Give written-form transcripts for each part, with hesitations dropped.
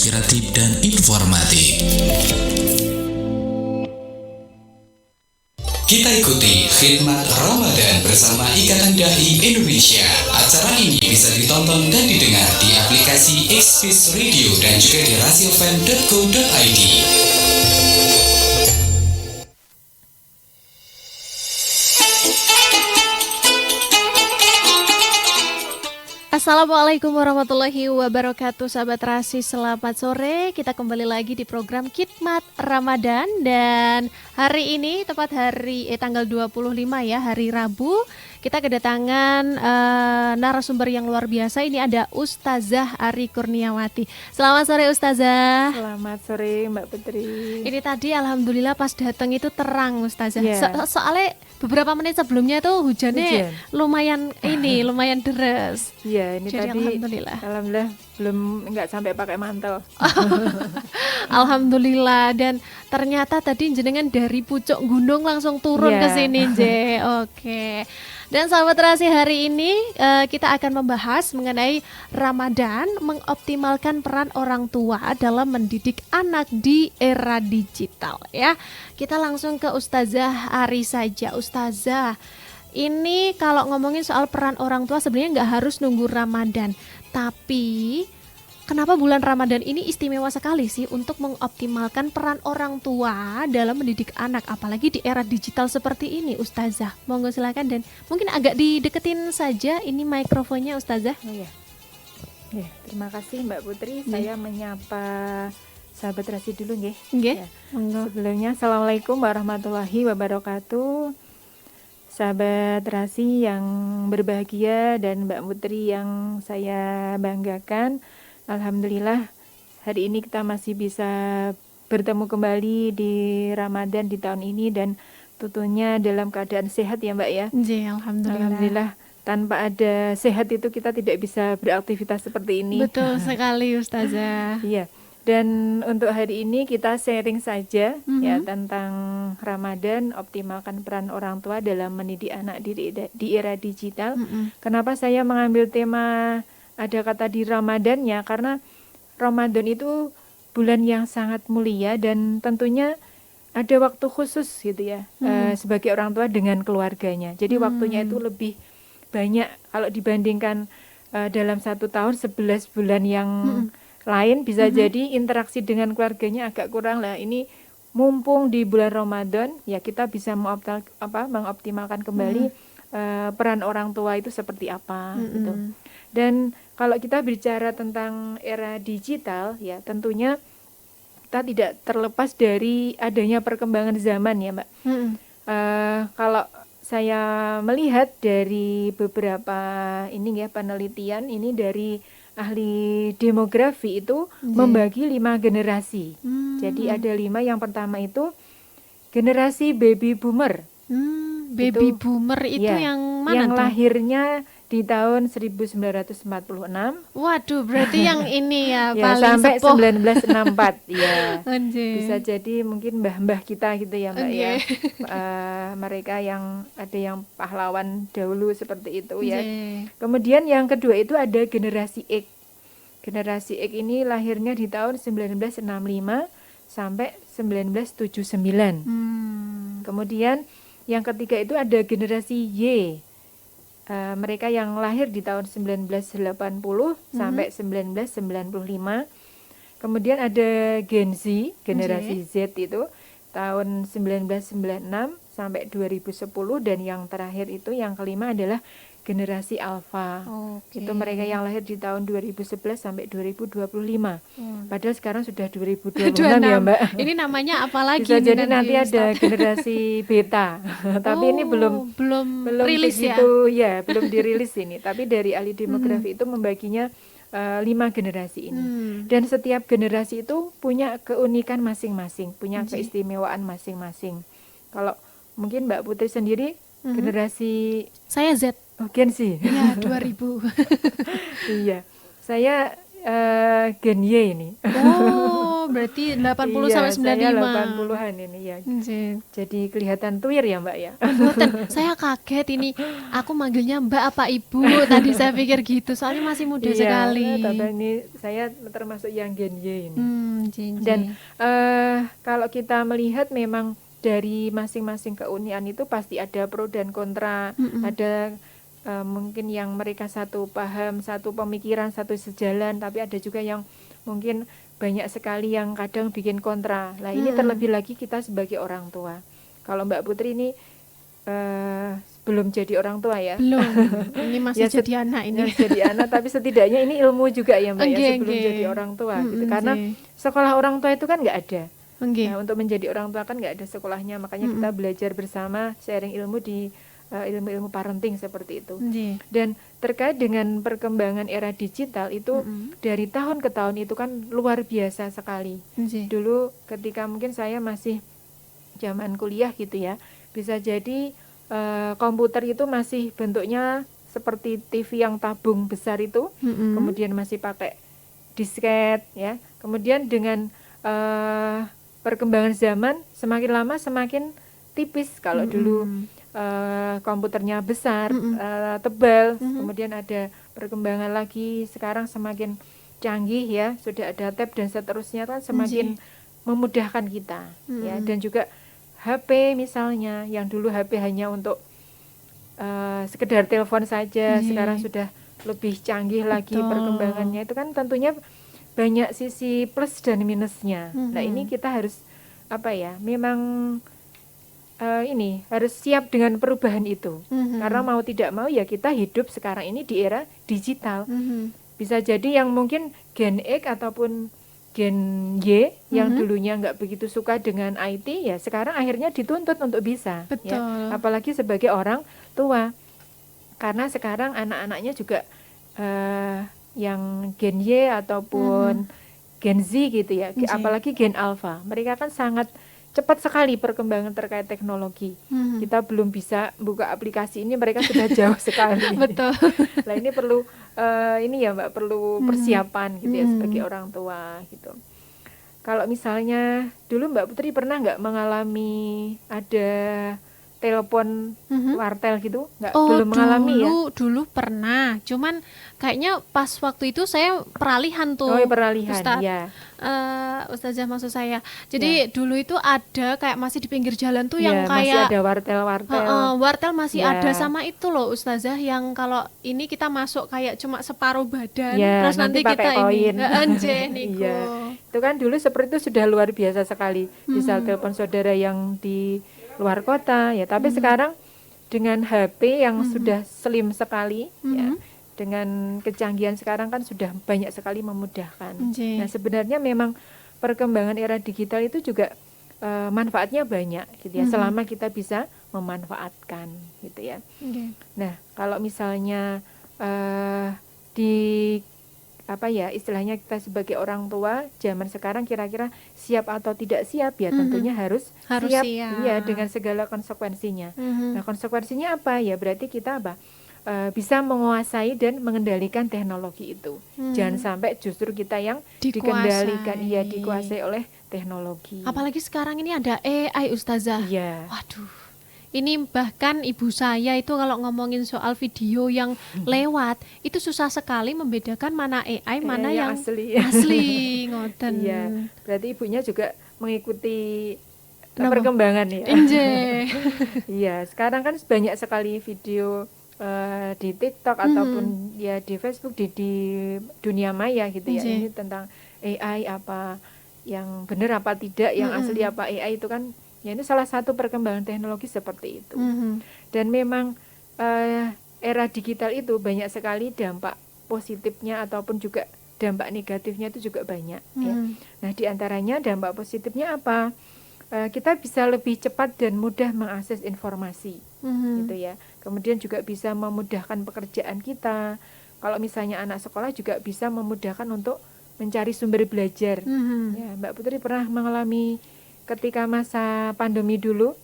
inspiratif dan informatif. Kita ikuti khidmat Ramadan bersama Ikatan Dai Indonesia. Acara ini bisa ditonton dan didengar di aplikasi Xpeace Radio dan juga di rasiofm.co.id. Assalamualaikum warahmatullahi wabarakatuh. Sahabat Rasi, selamat sore. Kita kembali lagi di program Khidmat Ramadan. Dan hari ini tepat tanggal 25 ya, hari Rabu, kita kedatangan narasumber yang luar biasa. Ini ada Ustazah Ari Kurniawati. Selamat sore Ustazah. Selamat sore Mbak Putri. Ini tadi alhamdulillah pas datang itu terang Ustazah. Yeah. Soalnya beberapa menit sebelumnya tuh hujannya lumayan lumayan deras. Iya, ini jadi tadi alhamdulillah belum nggak sampai pakai mantel. Alhamdulillah. Dan ternyata tadi jenengan dari pucuk gunung langsung turun ke sini, Je. Oke. Dan sahabat Rasi, hari ini kita akan membahas mengenai Ramadan, mengoptimalkan peran orang tua dalam mendidik anak di era digital ya. Kita langsung ke Ustazah Ari saja. Ustazah, ini kalau ngomongin soal peran orang tua sebenarnya nggak harus nunggu Ramadan, tapi kenapa bulan Ramadan ini istimewa sekali sih untuk mengoptimalkan peran orang tua dalam mendidik anak, apalagi di era digital seperti ini, Ustazah? Monggo silakan, dan mungkin agak dideketin saja ini mikrofonnya, Ustazah. Oh iya. Ya, terima kasih Mbak Putri. Saya menyapa sahabat Rasi dulu nggih. Nggih. Ya. Sebelumnya Assalamualaikum warahmatullahi wabarakatuh. Sahabat Rasi yang berbahagia dan Mbak Putri yang saya banggakan. Alhamdulillah hari ini kita masih bisa bertemu kembali di Ramadan di tahun ini, dan tentunya dalam keadaan sehat ya Mbak ya. Alhamdulillah. Tanpa ada sehat itu kita tidak bisa beraktivitas seperti ini. Betul sekali Ustazah. Iya. Dan untuk hari ini kita sharing saja ya tentang Ramadan, optimalkan peran orang tua dalam mendidik anak di era digital. Kenapa saya mengambil tema ada kata di Ramadannya? Karena Ramadan itu bulan yang sangat mulia dan tentunya ada waktu khusus gitu ya, sebagai orang tua dengan keluarganya. Jadi waktunya itu lebih banyak kalau dibandingkan dalam 1 tahun 11 bulan yang lain. Bisa jadi interaksi dengan keluarganya agak kurang lah. Ini mumpung di bulan Ramadan ya, kita bisa mengoptimalkan kembali peran orang tua itu seperti apa gitu. Dan kalau kita bicara tentang era digital ya, tentunya kita tidak terlepas dari adanya perkembangan zaman ya Mbak. Kalau saya melihat dari beberapa ini ya penelitian ini dari ahli demografi itu membagi 5 generasi. Jadi ada 5. Yang pertama itu generasi baby boomer. Baby boomer itu ya, yang mana yang tuh? lahirnya di tahun 1946. Waduh, berarti yang ini ya, ya paling sampai sepuh. 1964 ya. Bisa Anjir. jadi mungkin mbah-mbah kita gitu ya Mbak ya. Mereka yang ada yang pahlawan dahulu seperti itu ya. Kemudian yang kedua itu ada generasi X. Generasi X ini lahirnya di tahun 1965 sampai 1979. Kemudian yang ketiga itu ada generasi Y. Mereka yang lahir di tahun 1980 sampai 1995. Kemudian ada Gen Z, generasi Z itu tahun 1996 sampai 2010, dan yang terakhir itu yang kelima adalah generasi Alpha. Itu mereka yang lahir di tahun 2011 sampai 2025. Padahal sekarang sudah 2026 ya Mbak. Ini namanya apa lagi? Bisa jadi nanti ada generasi Beta. Tapi ini belum rilis begitu, ya belum dirilis ini. Tapi dari ahli demografi itu membaginya 5 generasi ini. Dan setiap generasi itu punya keunikan masing-masing, punya keistimewaan masing-masing. Kalau mungkin Mbak Putri sendiri generasi saya Z. Gen Z. Iya, 2000. Iya. Saya Gen Y ini. Oh, berarti 80 Iya, sampai saya 95. 80-an ini ya. Nggih. Jadi kelihatan tuir ya Mbak ya. Mboten, saya kaget ini. Aku manggilnya Mbak apa Ibu? Tadi saya pikir gitu. Soalnya masih muda sekali. Tapi ini saya termasuk yang Gen Y ini. Jeng. Dan kalau kita melihat memang dari masing-masing keunikan itu pasti ada pro dan kontra. Ada mungkin yang mereka satu paham, satu pemikiran, satu sejalan, tapi ada juga yang mungkin banyak sekali yang kadang bikin kontra. Nah ini terlebih lagi kita sebagai orang tua. Kalau Mbak Putri ini belum jadi orang tua ya? Belum, ini masih Ya, jadi anak ini. jadi anak, tapi setidaknya ini ilmu juga ya Mbak ya, sebelum Nggih. jadi orang tua gitu. Karena Nggih. sekolah orang tua itu kan nggak ada. Nggih. Nah, untuk menjadi orang tua kan nggak ada sekolahnya, makanya kita belajar bersama, sharing ilmu di ilmu-ilmu parenting seperti itu. Nggih. Dan terkait dengan perkembangan era digital itu dari tahun ke tahun itu kan luar biasa sekali. Nggih. Dulu ketika mungkin saya masih zaman kuliah gitu ya, bisa jadi komputer itu masih bentuknya seperti TV yang tabung besar itu, kemudian masih pakai disket ya. Kemudian dengan perkembangan zaman semakin lama semakin tipis. Kalau dulu komputernya besar, tebal, kemudian ada perkembangan lagi, sekarang semakin canggih ya, sudah ada tab dan seterusnya kan semakin memudahkan kita ya. Dan juga HP misalnya, yang dulu HP hanya untuk sekedar telepon saja, sekarang sudah lebih canggih lagi perkembangannya. Itu kan tentunya banyak sisi plus dan minusnya. Nah ini kita harus apa ya, memang ini harus siap dengan perubahan itu. Karena mau tidak mau ya kita hidup sekarang ini di era digital. Bisa jadi yang mungkin Gen X ataupun Gen Y yang dulunya nggak begitu suka dengan IT, ya sekarang akhirnya dituntut untuk bisa. Betul. Ya. Apalagi sebagai orang tua. Karena sekarang anak-anaknya juga yang Gen Y ataupun Gen Z gitu ya, apalagi Gen Alpha. Mereka kan sangat cepat sekali perkembangan terkait teknologi. Kita belum bisa buka aplikasi ini, mereka sudah jauh sekali. Betul. Nah ini perlu ini ya Mbak, perlu persiapan gitu ya sebagai orang tua gitu. Kalau misalnya dulu Mbak Putri pernah nggak mengalami ada telepon wartel gitu? Nggak, belum mengalami ya? Dulu pernah. Cuman kayaknya pas waktu itu saya peralihan tuh. Oh ya, peralihan, Ustadz. ya. Ustazah maksud saya. Jadi dulu itu ada kayak masih di pinggir jalan tuh Ya, yang masih kayak ada wartel-wartel. wartel masih Ya. ada, sama itu loh Ustazah, yang kalau ini kita masuk kayak cuma separuh badan, Ya, terus nanti pakai kita koin. ini anjeh niku. Iya. Itu kan dulu seperti itu sudah luar biasa sekali. Bisa telepon saudara yang di luar kota ya, tapi sekarang dengan HP yang sudah slim sekali ya, dengan kecanggihan sekarang kan sudah banyak sekali memudahkan. Nggih. Nah, sebenarnya memang perkembangan era digital itu juga manfaatnya banyak gitu ya, selama kita bisa memanfaatkan gitu ya. Nggih. Nah, kalau misalnya di apa ya, istilahnya kita sebagai orang tua zaman sekarang kira-kira siap atau tidak siap ya, tentunya harus siap. Iya, dengan segala konsekuensinya. Nah, konsekuensinya apa ya? Berarti kita apa? Bisa menguasai dan mengendalikan teknologi itu. Jangan sampai justru kita yang dikendalikan, dikuasai oleh teknologi. Apalagi sekarang ini ada AI Ustazah. Iya. Waduh. Ini bahkan ibu saya itu kalau ngomongin soal video yang lewat, itu susah sekali membedakan mana AI, mana yang asli. asli, ngoten. Iya. Berarti ibunya juga mengikuti perkembangan ya. Iya, sekarang kan banyak sekali video di TikTok ataupun ya di Facebook, di dunia maya gitu ya. Ini tentang AI, apa yang benar apa tidak, yang asli apa AI, itu kan ya ini salah satu perkembangan teknologi seperti itu. Dan memang era digital itu banyak sekali dampak positifnya ataupun juga dampak negatifnya itu juga banyak ya. Nah, diantaranya dampak positifnya apa? Kita bisa lebih cepat dan mudah mengakses informasi gitu ya. Kemudian juga bisa memudahkan pekerjaan kita. Kalau misalnya anak sekolah juga bisa memudahkan untuk mencari sumber belajar. Ya, Mbak Putri pernah mengalami ketika masa pandemi dulu.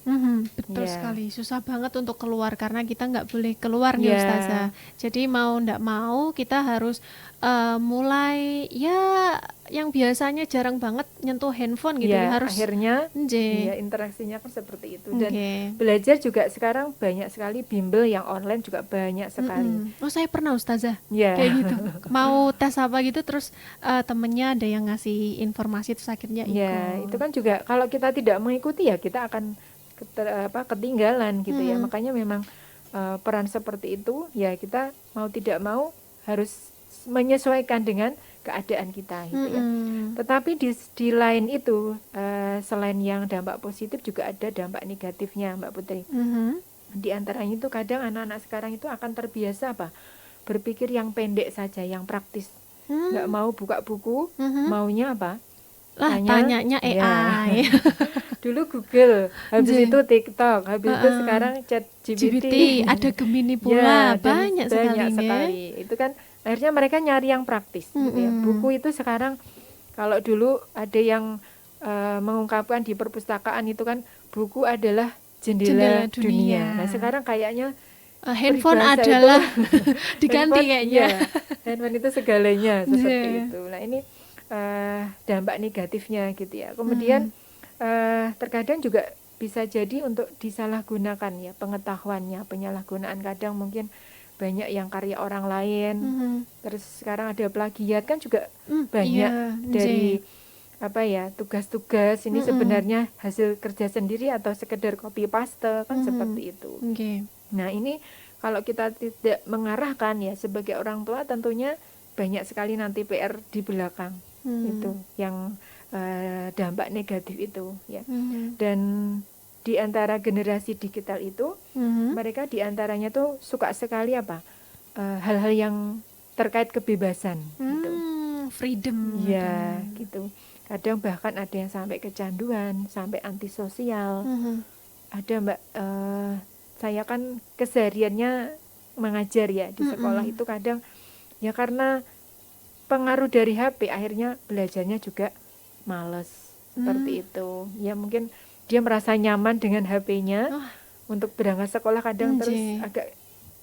Betul sekali, susah banget untuk keluar karena kita nggak boleh keluar nih Ustazah. Jadi mau nggak mau kita harus mulai ya yang biasanya jarang banget nyentuh handphone gitu ya, harus akhirnya Nje. ya interaksinya kan seperti itu. Dan Oke. belajar juga sekarang banyak sekali bimbel yang online juga banyak sekali. Oh, saya pernah Ustazah Ya. kayak gitu. Mau tes apa gitu terus temennya ada yang ngasih informasi terus akhirnya ikut. Ya, itu kan juga kalau kita tidak mengikuti ya kita akan ketinggalan gitu ya. Makanya memang peran seperti itu ya kita mau tidak mau harus menyesuaikan dengan keadaan kita gitu ya. Tetapi di lain itu selain yang dampak positif juga ada dampak negatifnya Mbak Putri. Di antaranya itu kadang anak-anak sekarang itu akan terbiasa berpikir yang pendek saja, yang praktis. Nggak mau buka buku, maunya apa? Tanyanya AI. Ya. Dulu Google, habis itu TikTok, habis itu sekarang ChatGPT. Ada Gemini pula, banyak sekali. Itu kan akhirnya mereka nyari yang praktis gitu ya. Buku itu sekarang kalau dulu ada yang mengungkapkan di perpustakaan itu kan buku adalah jendela dunia. Nah, sekarang kayaknya handphone adalah diganti kayaknya. Ya, handphone itu segalanya seperti itu. Nah, ini dampak negatifnya gitu ya. Kemudian terkadang juga bisa jadi untuk disalahgunakan ya pengetahuannya, penyalahgunaan kadang mungkin banyak yang karya orang lain. Terus sekarang ada plagiat kan juga banyak dari tugas-tugas ini sebenarnya hasil kerja sendiri atau sekedar copy paste kan seperti itu. Nah, ini kalau kita tidak mengarahkan ya sebagai orang tua tentunya banyak sekali nanti PR di belakang. Itu yang dampak negatif itu ya. Dan di antara generasi digital itu mereka di antaranya tuh suka sekali hal-hal yang terkait kebebasan gitu. Freedom ya gitu. Kadang bahkan ada yang sampai kecanduan, sampai antisosial. Ada Mbak, saya kan kesehariannya mengajar ya di sekolah itu kadang ya karena pengaruh dari HP akhirnya belajarnya juga males seperti itu. Ya mungkin dia merasa nyaman dengan HP-nya untuk berangkat sekolah kadang terus agak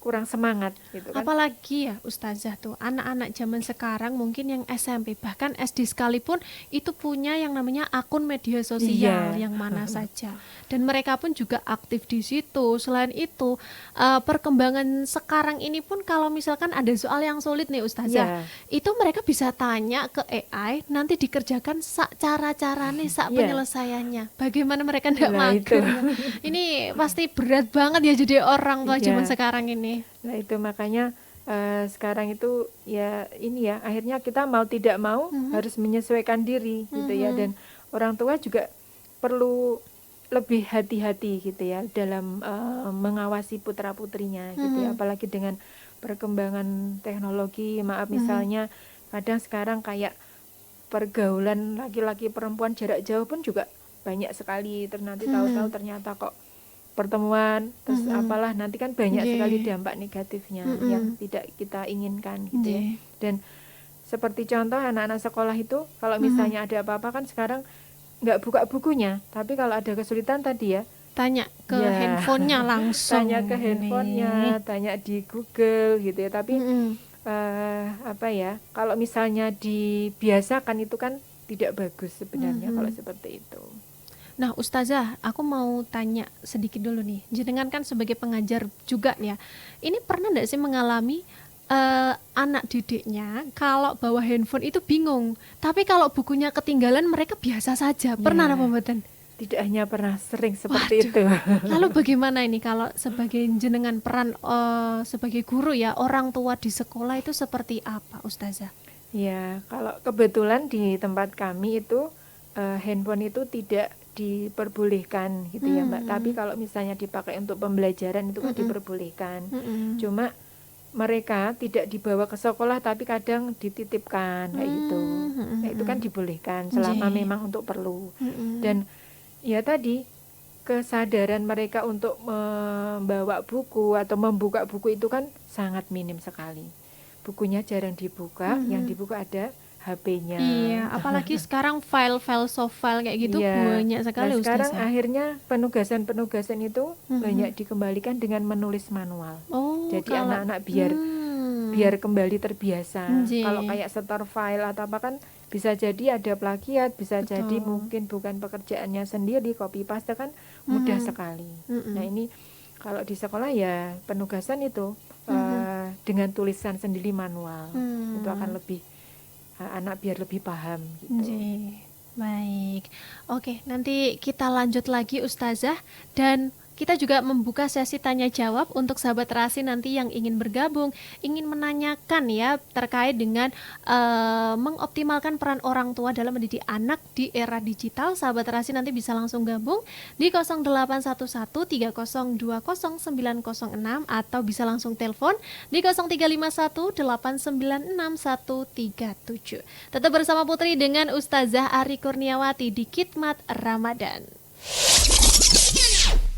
kurang semangat gitu kan. Apalagi ya Ustazah tuh anak-anak zaman sekarang mungkin yang SMP bahkan SD sekalipun itu punya yang namanya akun media sosial yang mana saja dan mereka pun juga aktif di situ. Selain itu perkembangan sekarang ini pun kalau misalkan ada soal yang sulit nih Ustazah itu mereka bisa tanya ke AI nanti dikerjakan cara-caranya penyelesaiannya. Bagaimana mereka tidak mager. Ini pasti berat banget ya jadi orang tua zaman sekarang ini. Nah itu makanya sekarang itu ya ini ya akhirnya kita mau tidak mau harus menyesuaikan diri gitu ya, dan orang tua juga perlu lebih hati-hati gitu ya dalam mengawasi putra-putrinya gitu ya, apalagi dengan perkembangan teknologi. Misalnya kadang sekarang kayak pergaulan laki-laki perempuan jarak jauh pun juga banyak sekali, nanti tahu-tahu ternyata kok pertemuan terus apalah, nanti kan banyak sekali dampak negatifnya yang tidak kita inginkan gitu ya. Dan seperti contoh anak-anak sekolah itu kalau misalnya ada apa-apa kan sekarang nggak buka bukunya, tapi kalau ada kesulitan tadi ya tanya ke handphonenya langsung, tanya ke handphonenya, tanya di Google gitu ya. Tapi kalau misalnya dibiasakan itu kan tidak bagus sebenarnya kalau seperti itu. Nah Ustazah, aku mau tanya sedikit dulu nih. Jenengan kan sebagai pengajar juga ya. Ini pernah enggak sih mengalami anak didiknya kalau bawa handphone itu bingung, tapi kalau bukunya ketinggalan mereka biasa saja. Pernah apa mboten? Tidak hanya pernah, sering seperti itu. Lalu bagaimana ini kalau sebagai jenengan peran sebagai guru ya, orang tua di sekolah itu seperti apa Ustazah? Ya, kalau kebetulan di tempat kami itu handphone itu tidak diperbolehkan gitu ya Mbak. Tapi kalau misalnya dipakai untuk pembelajaran itu kan diperbolehkan. Cuma mereka tidak dibawa ke sekolah tapi kadang dititipkan kayak gitu. Nah, itu kan dibolehkan selama memang untuk perlu. Dan ya tadi kesadaran mereka untuk membawa buku atau membuka buku itu kan sangat minim sekali. Bukunya jarang dibuka, yang dibuka ada HP-nya. Iya, apalagi sekarang file-file soft file kayak gitu banyak sekali. Nah, sekarang akhirnya penugasan itu banyak dikembalikan dengan menulis manual. Jadi anak-anak biar kembali terbiasa. Kalau kayak setor file atau apa kan bisa jadi ada plagiat, bisa Betul. jadi mungkin bukan pekerjaannya sendiri, copy paste kan mudah sekali. Nah ini kalau di sekolah ya penugasan itu dengan tulisan sendiri manual, itu akan lebih anak biar lebih paham gitu. Baik, oke, nanti kita lanjut lagi Ustazah, dan kita juga membuka sesi tanya jawab untuk sahabat terasi nanti yang ingin bergabung, ingin menanyakan ya terkait dengan mengoptimalkan peran orang tua dalam mendidik anak di era digital. Sahabat terasi nanti bisa langsung gabung di 081130209006 atau bisa langsung telepon di 0351896137. Tetap bersama Putri dengan Ustazah Ari Kurniawati di Khidmat Ramadan.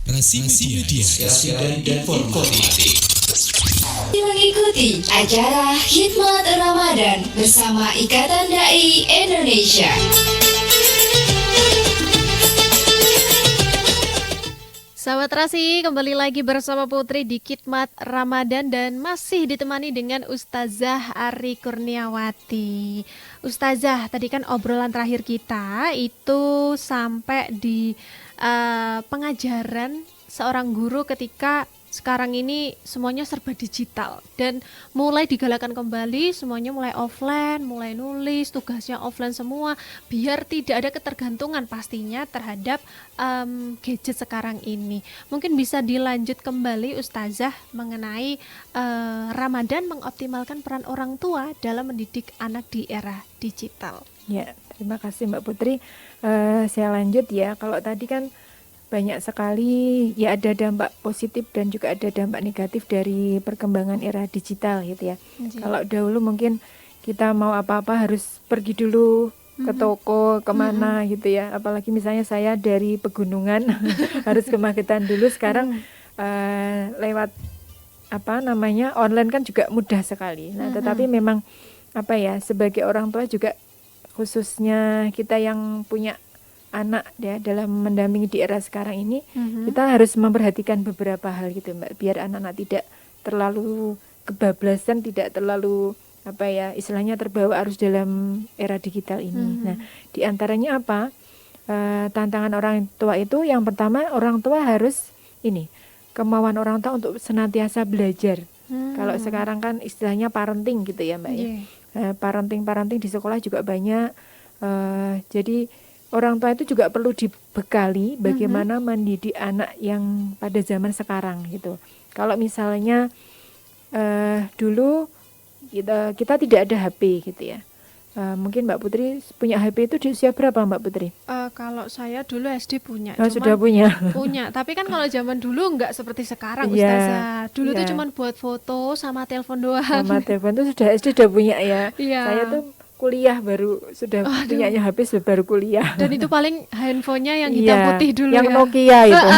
Rasi Media, inspirasi dan informatif. Mengikuti acara Khidmat Ramadan bersama Ikatan Dai Indonesia. Sahabat Rasi, kembali lagi bersama Putri di Khidmat Ramadan dan masih ditemani dengan Ustazah Ari Kurniawati. Ustazah, tadi kan obrolan terakhir kita itu sampai di pengajaran seorang guru ketika sekarang ini semuanya serba digital dan mulai digalakan kembali, semuanya mulai offline, mulai nulis, tugasnya offline semua, biar tidak ada ketergantungan pastinya terhadap gadget sekarang ini. Mungkin bisa dilanjut kembali Ustazah mengenai Ramadan mengoptimalkan peran orang tua dalam mendidik anak di era digital. Ya, terima kasih Mbak Putri. Saya lanjut ya, kalau tadi kan banyak sekali ya ada dampak positif dan juga ada dampak negatif dari perkembangan era digital gitu ya. Kalau dahulu mungkin kita mau apa-apa harus pergi dulu ke toko kemana gitu ya, apalagi misalnya saya dari pegunungan harus ke Magetan dulu. Sekarang lewat online kan juga mudah sekali. Nah tetapi memang sebagai orang tua juga khususnya kita yang punya anak ya dalam mendampingi di era sekarang ini, kita harus memperhatikan beberapa hal gitu Mbak, biar anak-anak tidak terlalu kebablasan, tidak terlalu istilahnya terbawa arus dalam era digital ini. Nah di antaranya apa, tantangan orang tua itu yang pertama, orang tua harus kemauan orang tua untuk senantiasa belajar. Kalau sekarang kan istilahnya parenting gitu ya Mbak ya. Parenting di sekolah juga banyak, jadi orang tua itu juga perlu dibekali bagaimana mendidik anak yang pada zaman sekarang gitu. Kalau misalnya dulu kita tidak ada HP gitu ya. Mungkin Mbak Putri punya HP itu di usia berapa Mbak Putri? Kalau saya dulu SD punya. Sudah punya. Punya, tapi kan kalau zaman dulu nggak seperti sekarang Ustazah. Dulu tuh cuma buat foto sama telepon doang. Sama telepon tuh SD sudah punya ya. Saya tuh kuliah baru sudah punyanya HP baru kuliah. Dan itu paling handphonenya yang hitam putih dulu yang ya. Nokia itu.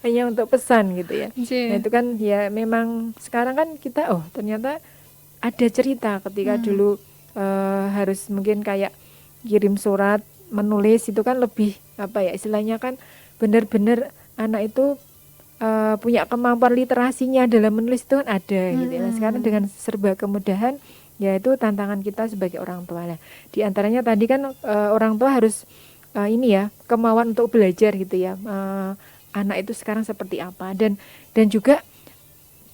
Hanya untuk pesan gitu ya. Nah, itu kan ya memang sekarang kan kita ternyata ada cerita ketika dulu harus mungkin kayak kirim surat, menulis itu kan lebih istilahnya kan benar-benar anak itu punya kemampuan literasinya dalam menulis itu kan ada gitu ya. Nah, sekarang dengan serba kemudahan, yaitu tantangan kita sebagai orang tua. Nah, di antaranya tadi kan orang tua harus kemauan untuk belajar gitu ya. Anak itu sekarang seperti apa, dan juga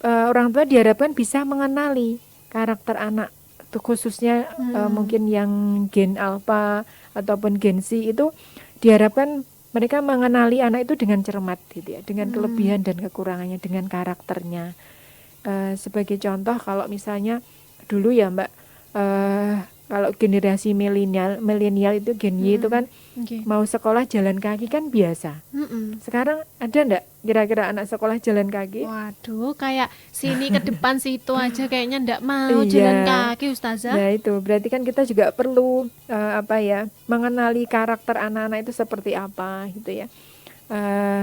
orang tua diharapkan bisa mengenali karakter anak, khususnya mungkin yang gen alpha ataupun gen C itu diharapkan mereka mengenali anak itu dengan cermat gitu ya, dengan kelebihan dan kekurangannya, dengan karakternya. Sebagai contoh, kalau misalnya dulu ya Mbak, kalau generasi milenial itu gen Y itu kan mau sekolah jalan kaki kan biasa. Sekarang ada enggak kira-kira anak sekolah jalan kaki? Waduh, kayak sini ke depan situ aja kayaknya enggak mau jalan kaki Ustazah. Nah itu berarti kan kita juga perlu mengenali karakter anak-anak itu seperti apa gitu ya.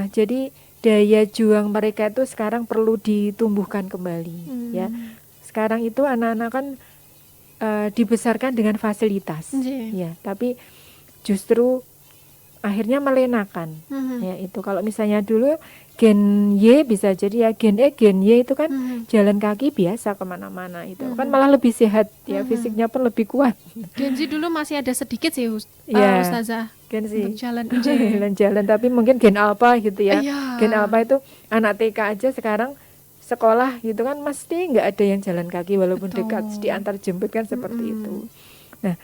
Jadi daya juang mereka itu sekarang perlu ditumbuhkan kembali ya. Sekarang itu anak-anak kan dibesarkan dengan fasilitas, ya, tapi justru akhirnya melenakan. Ya itu kalau misalnya dulu gen Y bisa jadi ya, gen E, gen Y itu kan jalan kaki biasa kemana-mana itu kan malah lebih sehat ya, fisiknya pun lebih kuat. Gen Z dulu masih ada sedikit sih Ya, Ustazah gen Z untuk jalan jalan-jalan, tapi mungkin gen alpha gitu ya. Iya. Gen alpha itu anak TK aja sekarang sekolah gitu kan mesti nggak ada yang jalan kaki walaupun Betul. dekat diantar jemput kan seperti itu. Nah,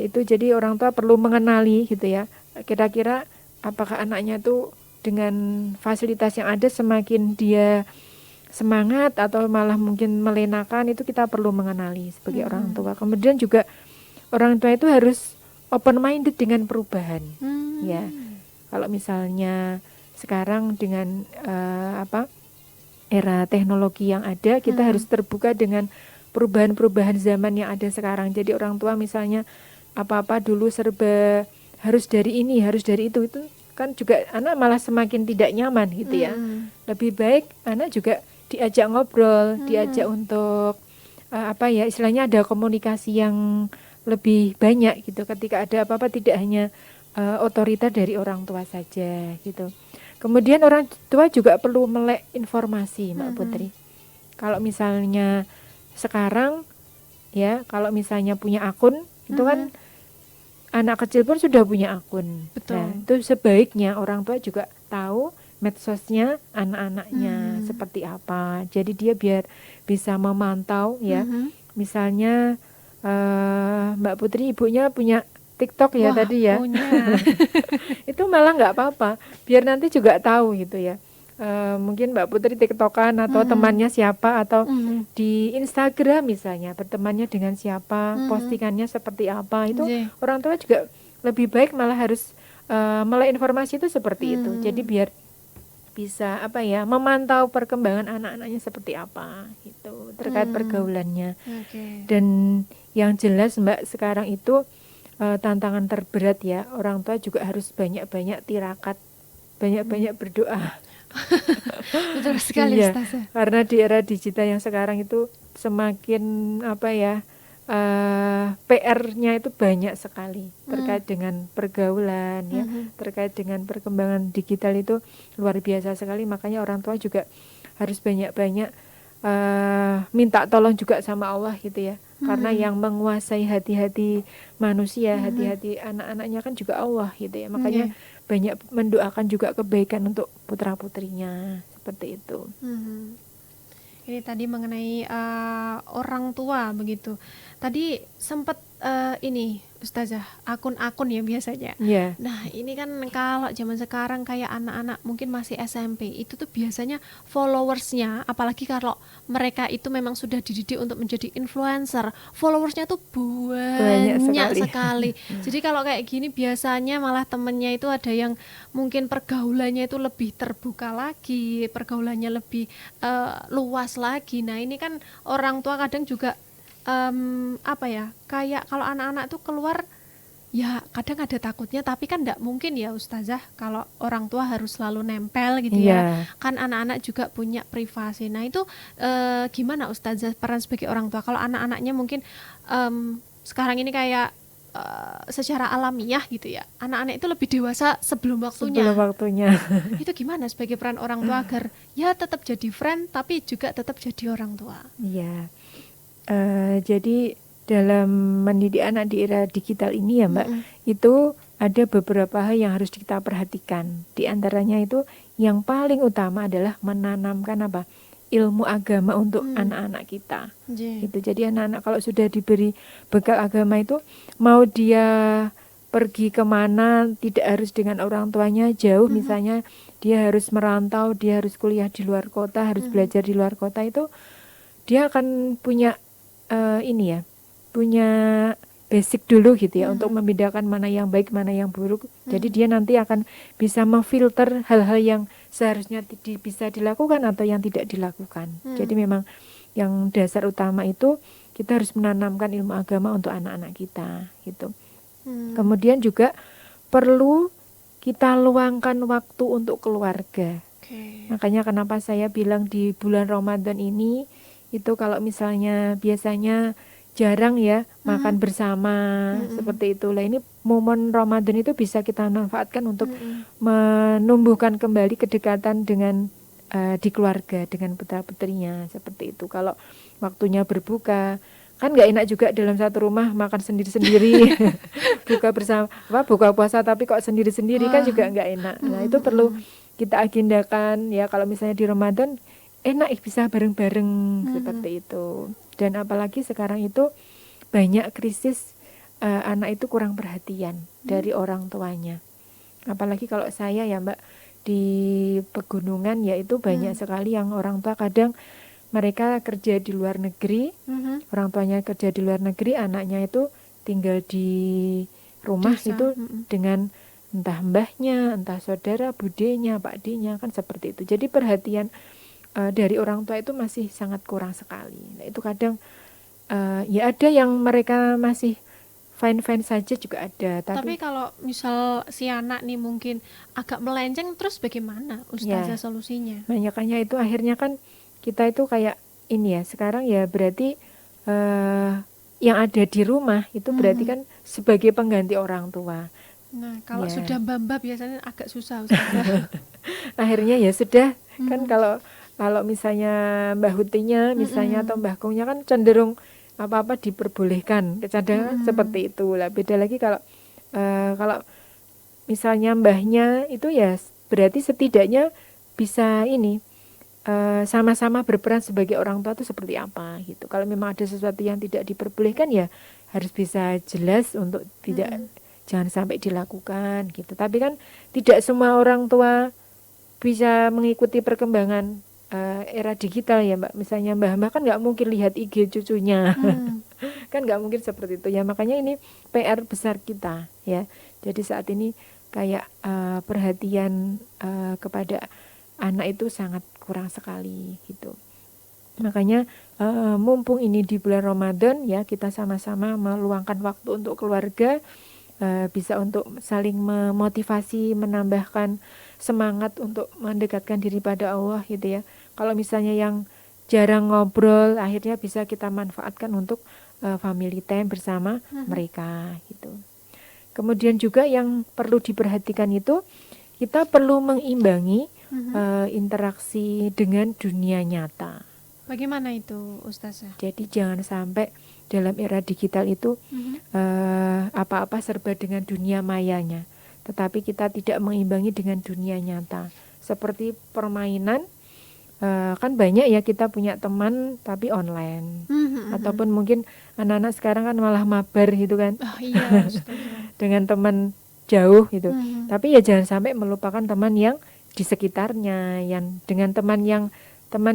itu jadi orang tua perlu mengenali gitu ya, kira-kira apakah anaknya tuh dengan fasilitas yang ada semakin dia semangat atau malah mungkin melenakan, itu kita perlu mengenali sebagai orang tua. Kemudian juga orang tua itu harus open minded dengan perubahan. Ya, kalau misalnya sekarang dengan era teknologi yang ada, kita harus terbuka dengan perubahan-perubahan zaman yang ada sekarang. Jadi orang tua misalnya apa-apa dulu serba harus dari ini, harus dari itu kan juga anak malah semakin tidak nyaman gitu ya. Lebih baik anak juga diajak ngobrol, diajak untuk istilahnya ada komunikasi yang lebih banyak gitu. Ketika ada apa-apa tidak hanya otorita dari orang tua saja gitu. Kemudian orang tua juga perlu melek informasi, Mbak Putri. Kalau misalnya sekarang ya, kalau misalnya punya akun itu kan anak kecil pun sudah punya akun. Betul. Nah, itu sebaiknya orang tua juga tahu medsosnya anak-anaknya seperti apa. Jadi dia biar bisa memantau ya. Misalnya Mbak Putri ibunya punya TikTok ya. Wah, tadi ya. Itu malah nggak apa-apa. Biar nanti juga tahu gitu ya. Mungkin Mbak Putri TikTokan atau temannya siapa, atau di Instagram misalnya bertemannya dengan siapa, postingannya seperti apa, itu orang tua juga lebih baik malah harus melek informasi itu seperti itu. Jadi biar bisa memantau perkembangan anak-anaknya seperti apa gitu terkait pergaulannya. Dan yang jelas Mbak, sekarang itu tantangan terberat ya, orang tua juga harus banyak-banyak tirakat, banyak-banyak berdoa. Betul sekali, iya, Ustazah. karena di era digital yang sekarang itu semakin PR-nya itu banyak sekali terkait dengan pergaulan ya, terkait dengan perkembangan digital itu luar biasa sekali. Makanya orang tua juga harus banyak-banyak minta tolong juga sama Allah gitu ya, karena yang menguasai hati-hati manusia, hati-hati anak-anaknya kan juga Allah gitu ya. Makanya banyak mendoakan juga kebaikan untuk putra-putrinya seperti itu. Ini tadi mengenai orang tua begitu. Tadi sempat ini Ustazah, akun-akun ya biasanya. Nah ini kan kalau zaman sekarang kayak anak-anak mungkin masih SMP, itu tuh biasanya followersnya, apalagi kalau mereka itu memang sudah dididik untuk menjadi influencer, followersnya tuh banyak sekali. Jadi kalau kayak gini biasanya malah temennya itu ada yang mungkin pergaulannya itu lebih terbuka lagi, pergaulannya lebih luas lagi. Nah ini kan orang tua kadang juga kayak kalau anak-anak tuh keluar ya kadang ada takutnya, tapi kan enggak mungkin ya Ustazah kalau orang tua harus selalu nempel gitu ya. Kan anak-anak juga punya privasi. Nah itu gimana Ustazah peran sebagai orang tua kalau anak-anaknya mungkin sekarang ini kayak secara alamiah gitu ya, anak-anak itu lebih dewasa sebelum waktunya. Itu gimana sebagai peran orang tua agar ya tetap jadi friend tapi juga tetap jadi orang tua? Iya. Jadi dalam mendidik anak di era digital ini ya Mbak, itu ada beberapa hal yang harus kita perhatikan. Di antaranya itu yang paling utama adalah menanamkan ilmu agama untuk anak-anak kita. Gitu. Jadi anak-anak kalau sudah diberi bekal agama itu, mau dia pergi kemana tidak harus dengan orang tuanya jauh, misalnya dia harus merantau, dia harus kuliah di luar kota, harus belajar di luar kota, itu dia akan punya punya basic dulu gitu ya, untuk membedakan mana yang baik, mana yang buruk. Jadi dia nanti akan bisa memfilter hal-hal yang seharusnya bisa dilakukan atau yang tidak dilakukan. Jadi memang yang dasar utama itu kita harus menanamkan ilmu agama untuk anak-anak kita gitu. Kemudian juga perlu kita luangkan waktu untuk keluarga. Makanya kenapa saya bilang di bulan Ramadan ini itu kalau misalnya biasanya jarang ya makan bersama seperti itu. Lah ini momen Ramadan itu bisa kita manfaatkan untuk menumbuhkan kembali kedekatan dengan di keluarga dengan putra-putrinya seperti itu. Kalau waktunya berbuka kan nggak enak juga dalam satu rumah makan sendiri-sendiri buka bersama buka puasa tapi kok sendiri-sendiri kan juga nggak enak. Nah itu perlu kita agendakan ya, kalau misalnya di Ramadan enak bisa bareng-bareng seperti itu. Dan apalagi sekarang itu banyak krisis anak itu kurang perhatian dari orang tuanya. Apalagi kalau saya ya Mbak di pegunungan ya itu banyak sekali yang orang tua kadang mereka kerja di luar negeri, orang tuanya kerja di luar negeri, anaknya itu tinggal di rumah Desa. itu dengan entah mbahnya, entah saudara, budenya, pakdinya, kan seperti itu. Jadi perhatian dari orang tua itu masih sangat kurang sekali. Nah itu kadang ya ada yang mereka masih fine-fine saja juga ada. Tapi kalau misal si anak nih mungkin agak melenceng, terus bagaimana Ustazah solusinya? Makanya itu akhirnya kan kita itu kayak ini ya, sekarang ya berarti yang ada di rumah itu berarti kan sebagai pengganti orang tua. Nah kalau sudah mbak biasanya agak susah Ustazah. Akhirnya ya sudah kan kalau misalnya Mbah Hutinya misalnya atau Mbah Kongnya kan cenderung apa-apa diperbolehkan, kadang seperti itu lah. Beda lagi kalau misalnya mbahnya itu ya berarti setidaknya bisa ini sama-sama berperan sebagai orang tua itu seperti apa gitu. Kalau memang ada sesuatu yang tidak diperbolehkan ya harus bisa jelas untuk jangan sampai dilakukan gitu. Tapi kan tidak semua orang tua bisa mengikuti perkembangan era digital ya Mbak. Misalnya Mbah kan nggak mungkin lihat IG cucunya, kan nggak mungkin seperti itu ya. Makanya ini PR besar kita ya. Jadi saat ini kayak perhatian kepada anak itu sangat kurang sekali gitu. Makanya mumpung ini di bulan Ramadan ya, kita sama-sama meluangkan waktu untuk keluarga, bisa untuk saling memotivasi, menambahkan semangat untuk mendekatkan diri pada Allah gitu ya. Kalau misalnya yang jarang ngobrol, akhirnya bisa kita manfaatkan untuk family time bersama mereka gitu. Kemudian juga yang perlu diperhatikan itu kita perlu mengimbangi interaksi dengan dunia nyata. Bagaimana itu Ustazah? Jadi jangan sampai dalam era digital itu apa-apa serba dengan dunia mayanya, tetapi kita tidak mengimbangi dengan dunia nyata. Seperti permainan, kan banyak ya kita punya teman tapi online, ataupun mungkin anak-anak sekarang kan malah mabar gitu kan, Iya, dengan teman jauh gitu. Tapi ya jangan sampai melupakan teman yang di sekitarnya, yang dengan teman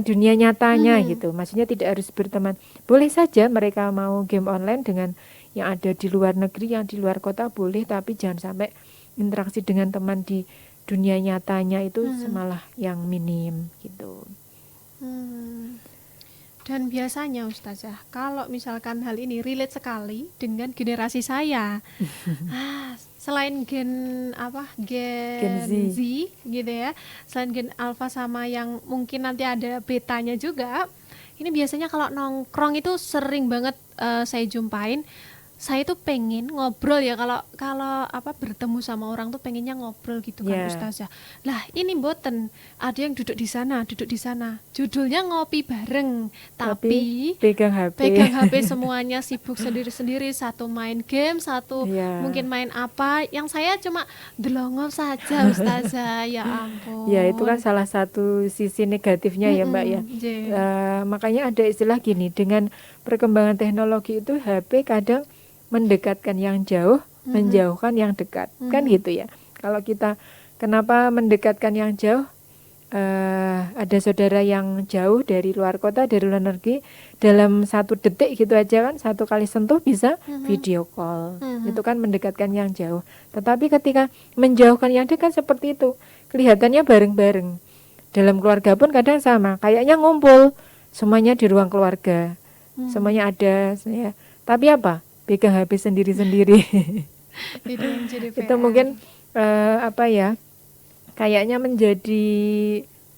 dunia nyatanya gitu. Maksudnya tidak harus berteman. Boleh saja mereka mau game online dengan yang ada di luar negeri, yang di luar kota boleh, tapi jangan sampai interaksi dengan teman di dunia nyatanya itu malah yang minim gitu. Dan biasanya Ustazah, kalau misalkan hal ini relate sekali dengan generasi saya. Selain gen Z gitu ya, selain gen alpha sama yang mungkin nanti ada betanya juga, ini biasanya kalau nongkrong itu sering banget saya jumpain. Saya tuh pengen ngobrol ya, kalau bertemu sama orang tuh pengennya ngobrol gitu kan Ustazah. Lah ini mboten, ada yang duduk di sana, judulnya ngopi bareng, tapi pegang HP semuanya sibuk sendiri-sendiri, satu main game, satu mungkin main apa, yang saya cuma delongok saja Ustazah. Ya ampun. Ya itu kan salah satu sisi negatifnya ya Mbak ya. Makanya ada istilah gini, dengan perkembangan teknologi itu HP kadang mendekatkan yang jauh, menjauhkan yang dekat, kan gitu ya. Kalau kita kenapa mendekatkan yang jauh, ada saudara yang jauh dari luar kota, dari luar negeri, dalam 1 detik gitu aja kan, 1 kali sentuh bisa video call, itu kan mendekatkan yang jauh. Tetapi ketika menjauhkan yang dekat seperti itu, kelihatannya bareng-bareng. Dalam keluarga pun kadang sama, kayaknya ngumpul semuanya di ruang keluarga, semuanya ada ya. Tapi apa? Pegang HP sendiri-sendiri. Itu mungkin kayaknya menjadi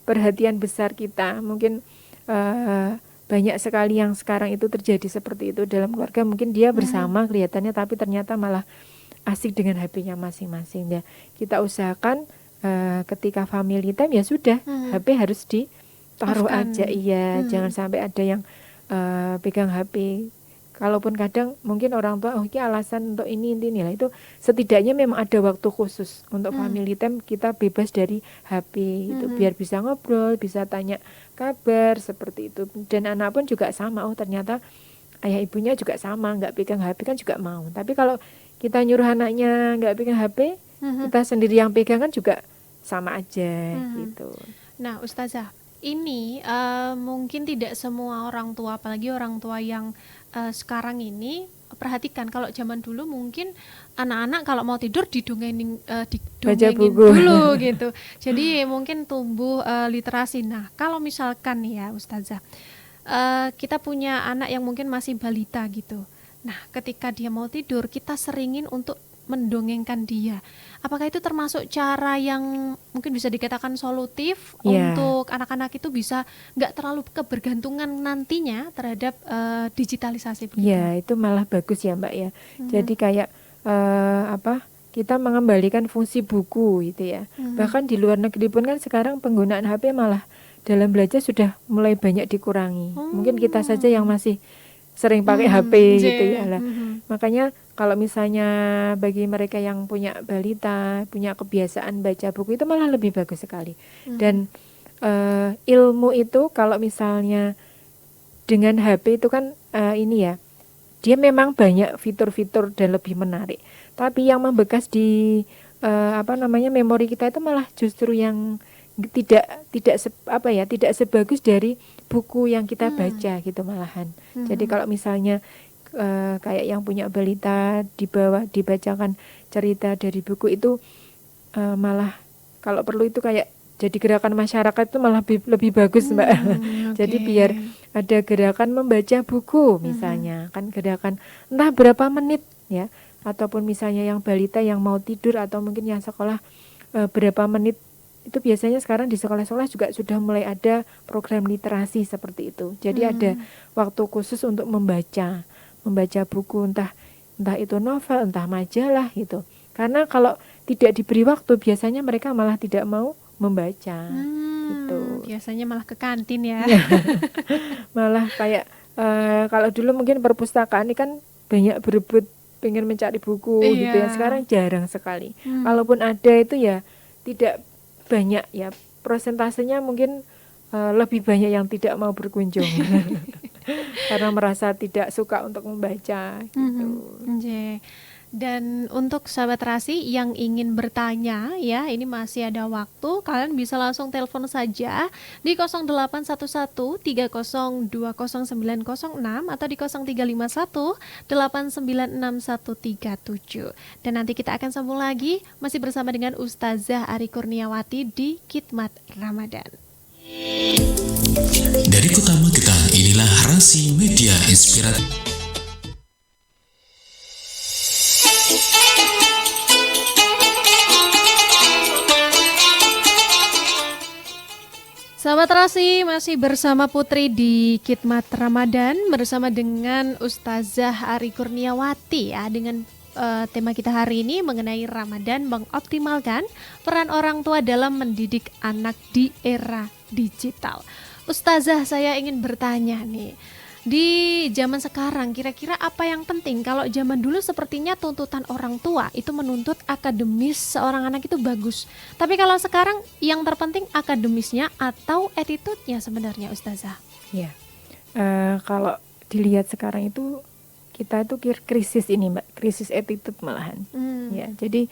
perhatian besar kita. Mungkin banyak sekali yang sekarang itu terjadi seperti itu dalam keluarga. Mungkin dia bersama kelihatannya tapi ternyata malah asik dengan HP-nya masing-masing. Ya, kita usahakan ketika family time ya sudah, HP harus ditaruh Off-kan. aja. Iya, jangan sampai ada yang pegang HP. Kalaupun kadang mungkin orang tua, ini alasan untuk ini lah, itu setidaknya memang ada waktu khusus untuk family time, kita bebas dari HP itu, biar bisa ngobrol, bisa tanya kabar seperti itu. Dan anak pun juga sama, ternyata ayah ibunya juga sama, nggak pegang HP kan juga mau. Tapi kalau kita nyuruh anaknya nggak pegang HP, kita sendiri yang pegang kan juga sama aja gitu. Nah, Ustazah, ini mungkin tidak semua orang tua, apalagi orang tua yang sekarang ini, perhatikan kalau zaman dulu mungkin anak-anak kalau mau tidur didongengin buku dulu gitu. Jadi mungkin tumbuh literasi. Nah, kalau misalkan ya Ustazah, kita punya anak yang mungkin masih balita gitu. Nah, ketika dia mau tidur, kita seringin untuk mendongengkan dia. Apakah itu termasuk cara yang mungkin bisa dikatakan solutif untuk anak-anak itu bisa nggak terlalu kebergantungan nantinya terhadap digitalisasi begitu? Ya, itu malah bagus ya Mbak ya. Jadi kayak kita mengembalikan fungsi buku gitu ya. Bahkan di luar negeri pun kan sekarang penggunaan HP malah dalam belajar sudah mulai banyak dikurangi. Mungkin kita saja yang masih sering pakai HP gitu ya lah. Makanya kalau misalnya bagi mereka yang punya balita, punya kebiasaan baca buku, itu malah lebih bagus sekali. Dan ilmu itu kalau misalnya dengan HP itu kan ini ya, dia memang banyak fitur-fitur dan lebih menarik. Tapi yang membekas di memori kita itu malah justru yang tidak sebagus dari buku yang kita baca gitu malahan. Jadi kalau misalnya kayak yang punya balita dibacakan cerita dari buku itu malah kalau perlu itu kayak jadi gerakan masyarakat itu malah lebih bagus Mbak. Jadi biar ada gerakan membaca buku misalnya, kan gerakan entah berapa menit ya, ataupun misalnya yang balita yang mau tidur atau mungkin yang sekolah berapa menit. Itu biasanya sekarang di sekolah-sekolah juga sudah mulai ada program literasi seperti itu. Jadi ada waktu khusus untuk membaca buku, entah itu novel, entah majalah gitu. Karena kalau tidak diberi waktu biasanya mereka malah tidak mau membaca gitu. Biasanya malah ke kantin ya. Malah kayak kalau dulu mungkin perpustakaan ini kan banyak berebut pengen mencari buku gitu ya. Sekarang jarang sekali. Kalaupun ada itu ya tidak banyak ya, prosentasenya mungkin lebih banyak yang tidak mau berkunjung karena merasa tidak suka untuk membaca gitu. Dan untuk sahabat Rasi yang ingin bertanya ya, ini masih ada waktu, kalian bisa langsung telepon saja di 081130209006 atau di 0351896137. Dan nanti kita akan sambung lagi masih bersama dengan Ustazah Ari Kurniawati di Khidmat Ramadan. Dari Kota Magetan, inilah Rasi Media Inspiratif. Sahabat Rasi, masih bersama Putri di Khidmat Ramadan bersama dengan Ustazah Ari Kurniawati ya, dengan tema kita hari ini mengenai Ramadan mengoptimalkan peran orang tua dalam mendidik anak di era digital. Ustazah, saya ingin bertanya nih, di zaman sekarang kira-kira apa yang penting? Kalau zaman dulu sepertinya tuntutan orang tua itu menuntut akademis seorang anak itu bagus. Tapi kalau sekarang yang terpenting akademisnya atau attitude-nya sebenarnya Ustazah? Ya, kalau dilihat sekarang itu kita itu krisis ini Mbak, krisis attitude malahan. Ya, jadi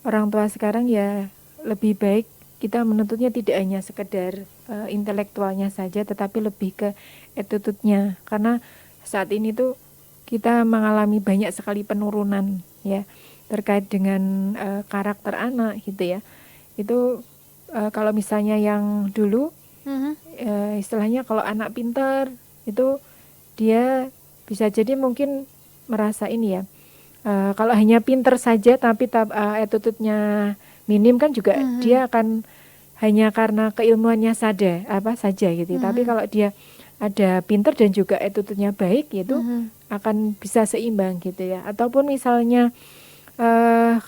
orang tua sekarang ya lebih baik kita menuntutnya tidak hanya sekedar intelektualnya saja, tetapi lebih ke attitude-nya. Karena saat ini tuh kita mengalami banyak sekali penurunan ya terkait dengan karakter anak gitu ya. Itu kalau misalnya yang dulu istilahnya kalau anak pintar itu dia bisa jadi mungkin merasa ini ya, kalau hanya pintar saja tapi attitude-nya minim kan juga dia akan hanya karena keilmuannya saja gitu. Tapi kalau dia ada pinter dan juga attitude-nya baik, itu akan bisa seimbang gitu ya. Ataupun misalnya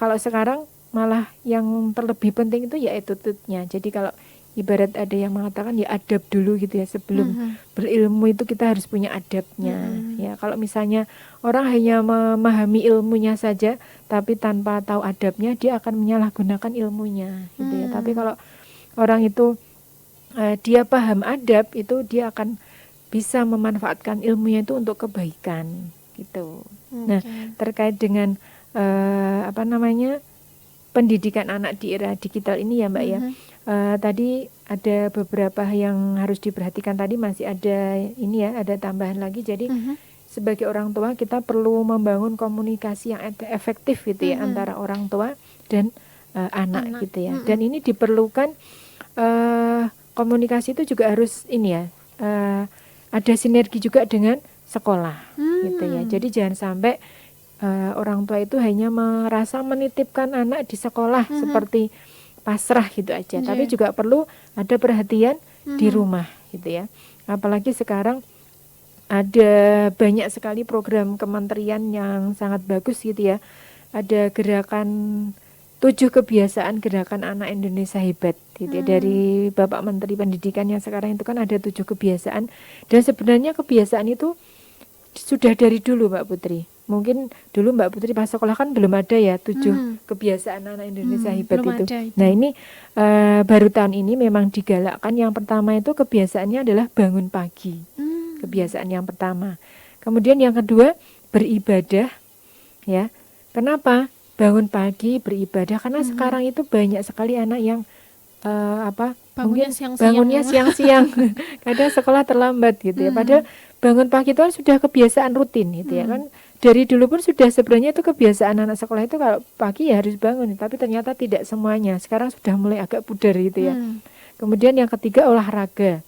kalau sekarang malah yang terlebih penting itu ya attitude-nya. Jadi kalau ibarat ada yang mengatakan ya adab dulu gitu ya, sebelum berilmu itu kita harus punya adabnya. Ya, kalau misalnya orang hanya memahami ilmunya saja tapi tanpa tahu adabnya, dia akan menyalahgunakan ilmunya gitu ya. Tapi kalau orang itu dia paham adab, itu dia akan bisa memanfaatkan ilmunya itu untuk kebaikan gitu. Nah, terkait dengan pendidikan anak di era digital ini ya Mbak ya. Tadi ada beberapa yang harus diperhatikan, tadi masih ada ini ya, ada tambahan lagi. Jadi sebagai orang tua kita perlu membangun komunikasi yang efektif gitu ya antara orang tua dan anak gitu ya. Dan ini diperlukan komunikasi itu juga harus ini ya, ada sinergi juga dengan sekolah gitu ya. Jadi jangan sampai orang tua itu hanya merasa menitipkan anak di sekolah seperti pasrah gitu aja, tapi juga perlu ada perhatian di rumah gitu ya. Apalagi sekarang ada banyak sekali program kementerian yang sangat bagus gitu ya. Ada gerakan 7 kebiasaan gerakan anak Indonesia hebat gitu ya, dari Bapak Menteri Pendidikan yang sekarang itu kan ada 7 kebiasaan. Dan sebenarnya kebiasaan itu sudah dari dulu Mbak Putri. Mungkin dulu Mbak Putri pas sekolah kan belum ada ya 7 kebiasaan anak Indonesia hebat itu. Nah ini baru tahun ini memang digalakkan. Yang pertama itu kebiasaannya adalah bangun pagi. Kebiasaan yang pertama. Kemudian yang kedua beribadah ya. Kenapa bangun pagi beribadah? Karena sekarang itu banyak sekali anak yang bangunnya siang-siang. Kadang sekolah terlambat gitu ya. Padahal bangun pagi itu kan sudah kebiasaan rutin gitu ya kan. Dari dulu pun sudah sebenarnya itu kebiasaan anak sekolah itu kalau pagi ya harus bangun, tapi ternyata tidak semuanya. Sekarang sudah mulai agak pudar gitu ya. Kemudian yang ketiga olahraga.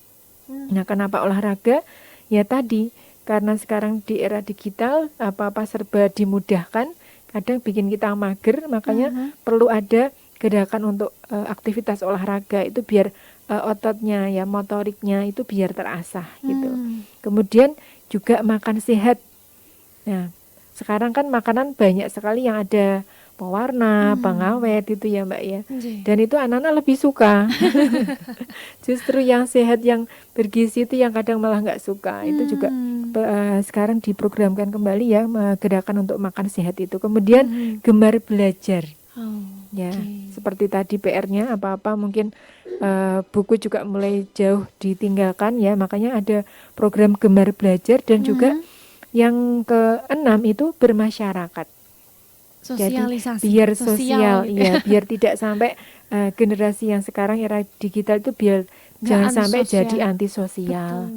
Nah, kenapa olahraga? Ya tadi karena sekarang di era digital apa-apa serba dimudahkan, kadang bikin kita mager, makanya perlu ada gerakan untuk aktivitas olahraga itu biar ototnya ya, motoriknya itu biar terasah gitu. Kemudian juga makan sehat. Nah, sekarang kan makanan banyak sekali yang ada pewarna, pengawet itu ya Mbak ya. Dan itu anak-anak lebih suka. Justru yang sehat, yang bergizi itu yang kadang malah nggak suka. Itu juga sekarang diprogramkan kembali ya, gerakan untuk makan sehat itu. Kemudian gemar belajar. Ya, seperti tadi PR-nya apa-apa mungkin buku juga mulai jauh ditinggalkan ya, makanya ada program gemar belajar. Dan juga yang ke-6 itu bermasyarakat. Sosialisasi. Jadi biar sosial ya, biar tidak sampai generasi yang sekarang era digital itu biar jangan sampai jadi antisosial.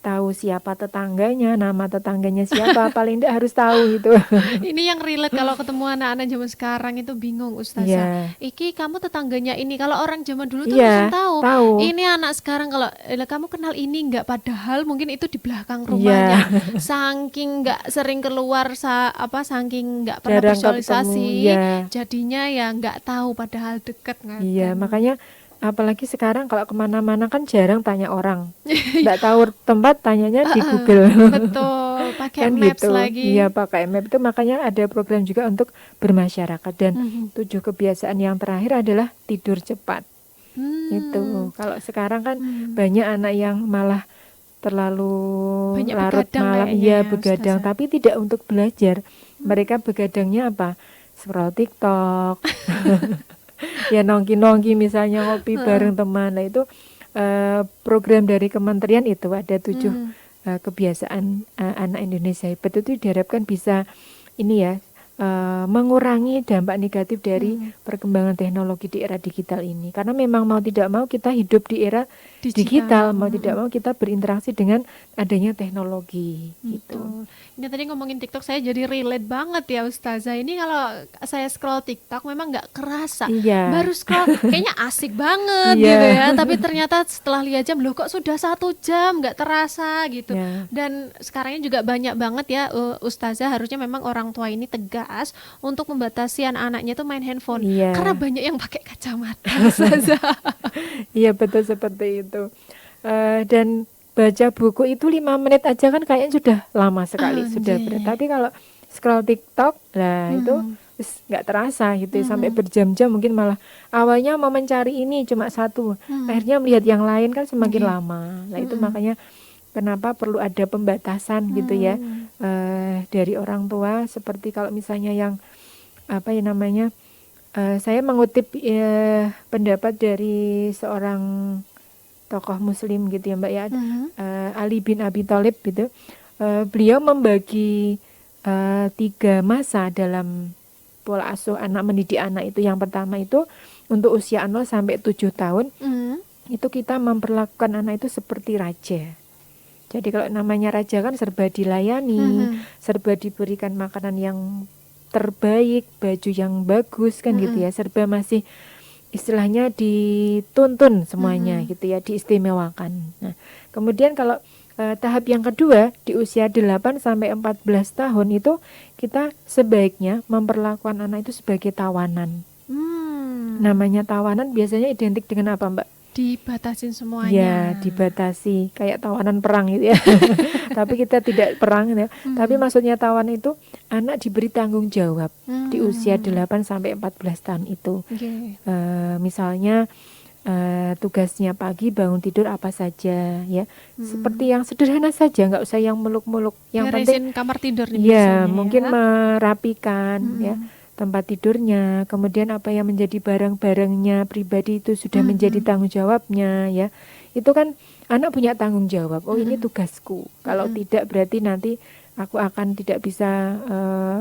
Tahu siapa tetangganya, nama tetangganya siapa, paling tidak harus tahu itu. Ini yang relate kalau ketemu anak-anak zaman sekarang itu bingung Ustazah. Iki kamu tetangganya ini, kalau orang zaman dulu tuh langsung tahu. Ini anak sekarang kalau kamu kenal ini enggak, padahal mungkin itu di belakang rumahnya. Saking enggak sering keluar, saking enggak pernah bersosialisasi, jadinya ya enggak tahu padahal dekat kan. Iya, makanya apalagi sekarang kalau kemana-mana kan jarang tanya orang, nggak tahu tempat tanyanya di Google. Betul, pakai kan Maps gitu. lagi. Iya, pakai map itu, makanya ada program juga untuk bermasyarakat. Dan 7 kebiasaan yang terakhir adalah tidur cepat. Itu kalau sekarang kan banyak anak yang malah terlalu banyak larut malam, begadang, tapi tidak untuk belajar. Mereka begadangnya apa? Scroll TikTok. Ya nongki-nongki misalnya, ngopi bareng teman. Nah itu program dari kementerian itu ada 7 kebiasaan anak Indonesia hebat, itu diharapkan bisa ini ya, mengurangi dampak negatif dari perkembangan teknologi di era digital ini. Karena memang mau tidak mau kita hidup di era digital, mau tidak mau kita berinteraksi dengan adanya teknologi gitu. Ini tadi ngomongin TikTok saya jadi relate banget ya Ustazah. Ini kalau saya scroll TikTok memang nggak kerasa. Baru scroll kayaknya asik banget gitu ya. Tapi ternyata setelah lihat jam, loh kok sudah 1 jam, nggak terasa gitu. Dan sekarangnya juga banyak banget ya Ustazah, harusnya memang orang tua ini tegak prioritas untuk membatasi anak-anaknya itu main handphone. Iya. Karena banyak yang pakai kacamata. Ustazah. Iya betul seperti itu. Dan baca buku itu 5 menit aja kan kayaknya sudah lama sekali, sudah Anjay. berat. Tapi kalau scroll TikTok, lah itu nggak terasa gitu ya, sampai berjam-jam, mungkin malah awalnya mau mencari ini cuma satu, akhirnya melihat yang lain kan semakin lama. Nah itu makanya kenapa perlu ada pembatasan gitu ya, dari orang tua. Seperti kalau misalnya yang apa ya namanya, saya mengutip pendapat dari seorang tokoh muslim gitu ya Mbak ya, Ali bin Abi Thalib gitu. Beliau membagi 3 masa dalam pola asuh anak, mendidik anak itu. Yang pertama itu untuk usia 0 sampai 7 tahun, itu kita memperlakukan anak itu seperti raja. Jadi kalau namanya raja kan serba dilayani, serba diberikan makanan yang terbaik, baju yang bagus kan gitu ya, serba masih istilahnya dituntun semuanya gitu ya, diistimewakan. Nah, kemudian kalau tahap yang kedua di usia 8 sampai 14 tahun itu kita sebaiknya memperlakukan anak itu sebagai tawanan. Namanya tawanan biasanya identik dengan apa Mbak? Dibatasin semuanya. Ya, dibatasi kayak tawanan perang gitu ya. Tapi kita tidak perang gitu ya. Tapi maksudnya tawanan itu anak diberi tanggung jawab di usia 8 sampai 14 tahun itu. Okay. Misalnya tugasnya pagi bangun tidur apa saja ya, seperti yang sederhana saja, nggak usah yang muluk-muluk. Yang penting kamar tidur nih ya biasanya, mungkin ya. merapikan ya tempat tidurnya, kemudian apa yang menjadi barang-barangnya pribadi itu sudah menjadi tanggung jawabnya ya. Itu kan anak punya tanggung jawab. Oh ini tugasku. Kalau tidak berarti nanti aku akan tidak bisa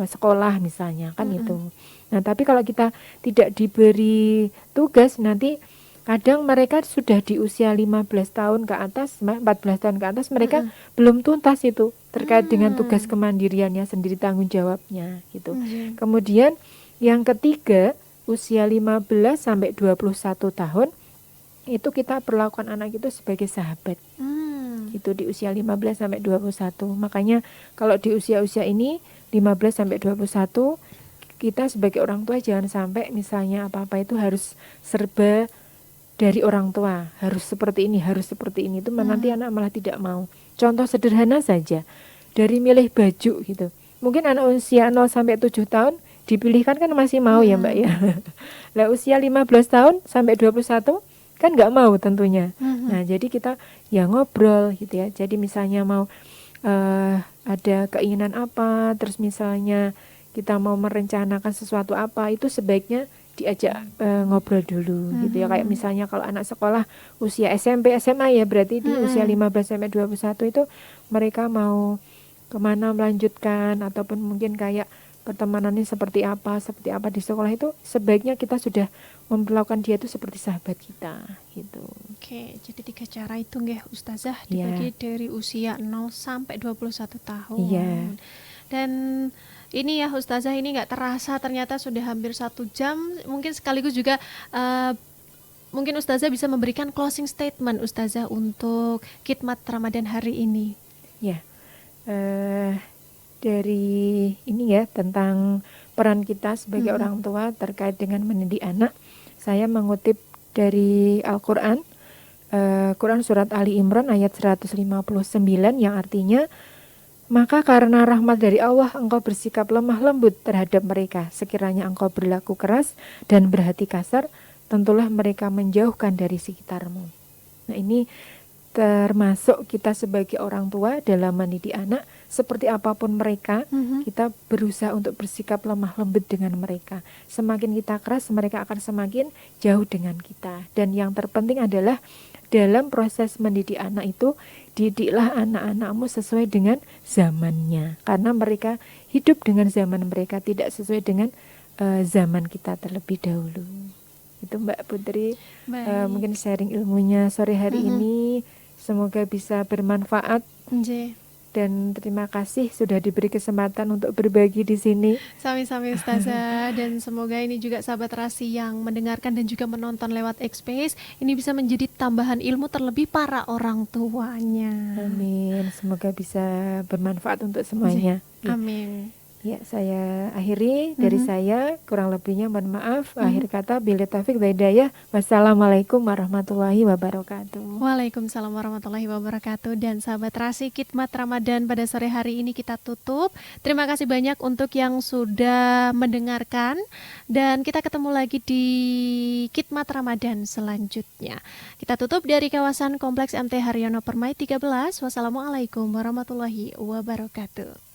sekolah misalnya kan itu. Nah tapi kalau kita tidak diberi tugas, nanti kadang mereka sudah di usia 15 tahun ke atas, 14 tahun ke atas, mereka belum tuntas itu terkait dengan tugas kemandiriannya sendiri, tanggung jawabnya gitu. Kemudian yang ketiga, usia 15 sampai 21 tahun itu kita perlakukan anak itu sebagai sahabat. Itu di usia 15 sampai 21. Makanya kalau di usia-usia ini 15 sampai 21 kita sebagai orang tua jangan sampai misalnya apa-apa itu harus serba dari orang tua, harus seperti ini, harus seperti ini. Itu nanti anak malah tidak mau. Contoh sederhana saja, dari milih baju gitu. Mungkin anak usia 0 sampai 7 tahun dipilihkan kan masih mau ya Mbak ya. Lah usia 15 tahun sampai 21 kan nggak mau tentunya. Nah jadi kita ya ngobrol gitu ya. Jadi misalnya mau ada keinginan apa, terus misalnya kita mau merencanakan sesuatu apa, itu sebaiknya diajak ngobrol dulu gitu ya. Kayak misalnya kalau anak sekolah usia SMP, SMA ya berarti di usia 15 sampai 21 itu mereka mau kemana melanjutkan, ataupun mungkin kayak pertemanannya seperti apa di sekolah, itu sebaiknya kita sudah memperlakukan dia itu seperti sahabat kita gitu. Oke, jadi 3 cara itu nggih Ustazah dibagi dari usia 0 sampai 21 tahun. Iya. Dan ini ya Ustazah, ini nggak terasa ternyata sudah hampir 1 jam. Mungkin sekaligus juga mungkin Ustazah bisa memberikan closing statement Ustazah untuk khidmat Ramadan hari ini. Ya, dari ini ya tentang peran kita sebagai orang tua terkait dengan mendidik anak, saya mengutip dari Al-Quran, Quran surat Ali Imran ayat 159 yang artinya, maka karena rahmat dari Allah engkau bersikap lemah lembut terhadap mereka. Sekiranya engkau berlaku keras dan berhati kasar, tentulah mereka menjauhkan dari sekitarmu. Nah ini termasuk kita sebagai orang tua dalam mendidik anak, seperti apapun mereka, kita berusaha untuk bersikap lemah lembut dengan mereka. Semakin kita keras, mereka akan semakin jauh dengan kita. Dan yang terpenting adalah dalam proses mendidik anak itu, didiklah anak-anakmu sesuai dengan zamannya. Karena mereka hidup dengan zaman mereka, tidak sesuai dengan zaman kita terlebih dahulu. Itu Mbak Putri, mungkin sharing ilmunya sore hari ini. Semoga bisa bermanfaat. Dan terima kasih sudah diberi kesempatan untuk berbagi di sini. Sami-sami Ustazah, dan semoga ini juga sahabat Rasi yang mendengarkan dan juga menonton lewat X-Space ini bisa menjadi tambahan ilmu terlebih para orang tuanya. Amin, semoga bisa bermanfaat untuk semuanya. Amin. Ya, saya akhiri dari saya, kurang lebihnya mohon maaf. Akhir kata, billahi taufiq wal hidayah. Wassalamualaikum warahmatullahi wabarakatuh. Waalaikumsalam warahmatullahi wabarakatuh. Dan sahabat Terasi, khidmat Ramadan pada sore hari ini kita tutup. Terima kasih banyak untuk yang sudah mendengarkan, dan kita ketemu lagi di khidmat Ramadan selanjutnya. Kita tutup dari kawasan Kompleks MT Haryono Permai 13. Wassalamualaikum warahmatullahi wabarakatuh.